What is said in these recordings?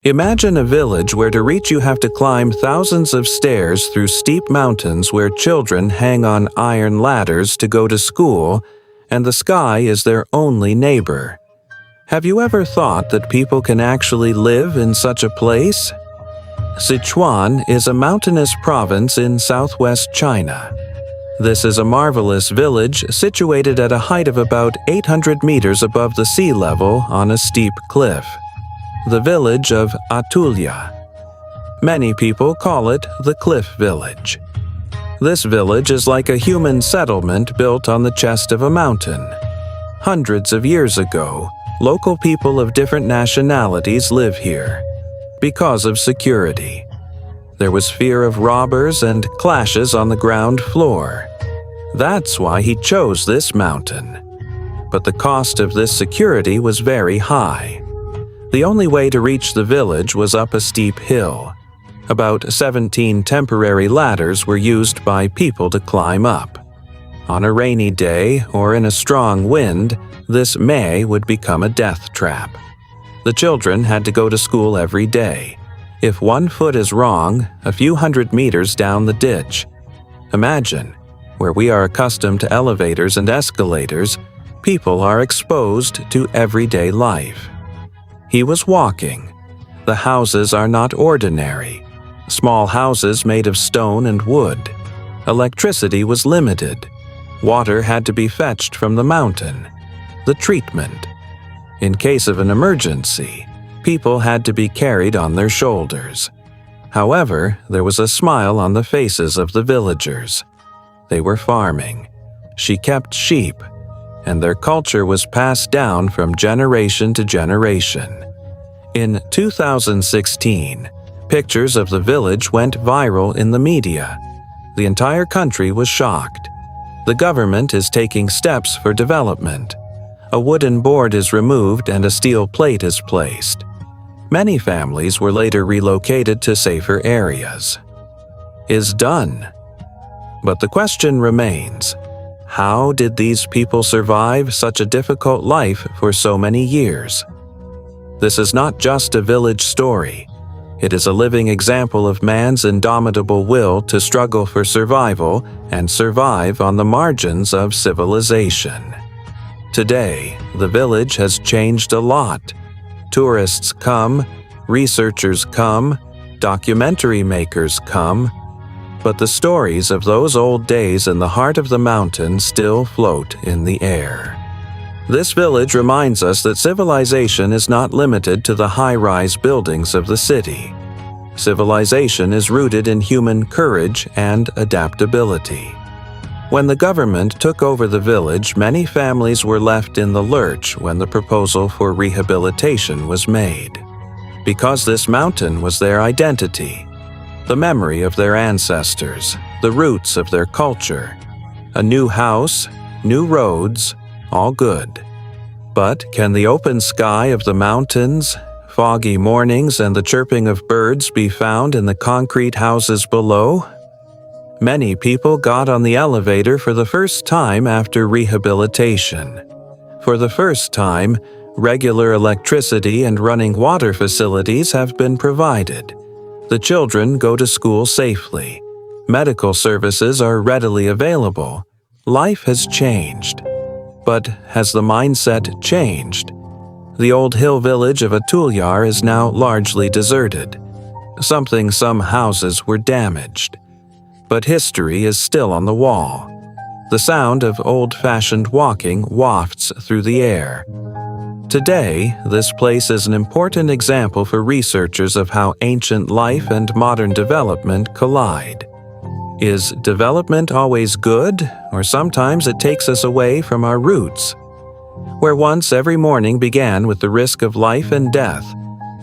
Imagine a village where to reach you have to climb thousands of stairs through steep mountains where children hang on iron ladders to go to school, and the sky is their only neighbor. Have you ever thought that people can actually live in such a place? Sichuan is a mountainous province in southwest China. This is a marvelous village situated at a height of about 800 meters above the sea level on a steep cliff. The village of Atuler. Many people call it the Cliff Village. This village is like a human settlement built on the chest of a mountain. Hundreds of years ago, local people of different nationalities live here. Because of security. There was fear of robbers and clashes on the ground floor. That's why he chose this mountain. But the cost of this security was very high. The only way to reach the village was up a steep hill. About 17 temporary ladders were used by people to climb up. On a rainy day or in a strong wind, this may would become a death trap. The children had to go to school every day. If one foot is wrong, a few hundred meters down the ditch. Imagine, where we are accustomed to elevators and escalators, people are exposed to everyday life. He was walking. The houses are not ordinary. Small houses made of stone and wood. Electricity was limited. Water had to be fetched from the mountain. The treatment. In case of an emergency, people had to be carried on their shoulders. However, there was a smile on the faces of the villagers. They were farming. She kept sheep, and their culture was passed down from generation to generation. In 2016, pictures of the village went viral in the media. The entire country was shocked. The government is taking steps for development. A wooden board is removed and a steel plate is placed. Many families were later relocated to safer areas. Is done. But the question remains, how did these people survive such a difficult life for so many years? This is not just a village story. It is a living example of man's indomitable will to struggle for survival and survive on the margins of civilization. Today, the village has changed a lot. Tourists come, researchers come, documentary makers come, but the stories of those old days in the heart of the mountain still float in the air. This village reminds us that civilization is not limited to the high-rise buildings of the city. Civilization is rooted in human courage and adaptability. When the government took over the village, many families were left in the lurch when the proposal for rehabilitation was made. Because this mountain was their identity, the memory of their ancestors, the roots of their culture. A new house, new roads, all good. But can the open sky of the mountains, foggy mornings, and the chirping of birds be found in the concrete houses below? Many people got on the elevator for the first time after rehabilitation. For the first time, regular electricity and running water facilities have been provided. The children go to school safely. Medical services are readily available. Life has changed. But has the mindset changed? The old hill village of Atuler is now largely deserted. Some houses were damaged. But history is still on the wall. The sound of old-fashioned walking wafts through the air. Today, this place is an important example for researchers of how ancient life and modern development collide. Is development always good, or sometimes it takes us away from our roots? Where once every morning began with the risk of life and death,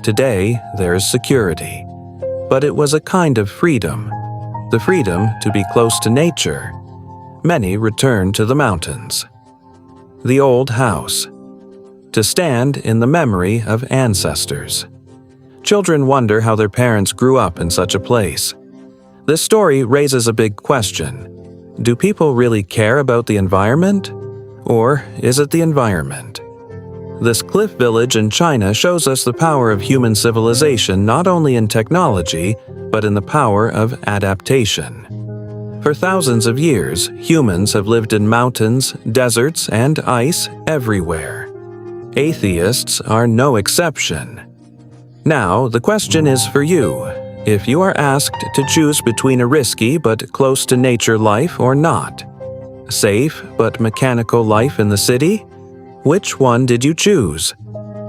today there is security. But it was a kind of freedom, the freedom to be close to nature. Many return to the mountains. The old house. To stand in the memory of ancestors. Children wonder how their parents grew up in such a place. This story raises a big question. Do people really care about the environment? Or is it the environment? This cliff village in China shows us the power of human civilization not only in technology, but in the power of adaptation. For thousands of years, humans have lived in mountains, deserts, and ice everywhere. Atheists are no exception. Now, the question is for you. If you are asked to choose between a risky but close to nature life or not, safe but mechanical life in the city, which one did you choose?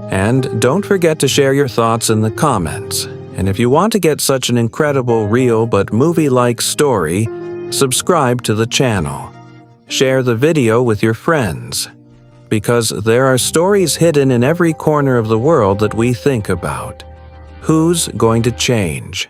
And don't forget to share your thoughts in the comments. And if you want to get such an incredible, real but movie-like story, subscribe to the channel. Share the video with your friends. Because there are stories hidden in every corner of the world that we think about. Who's going to change?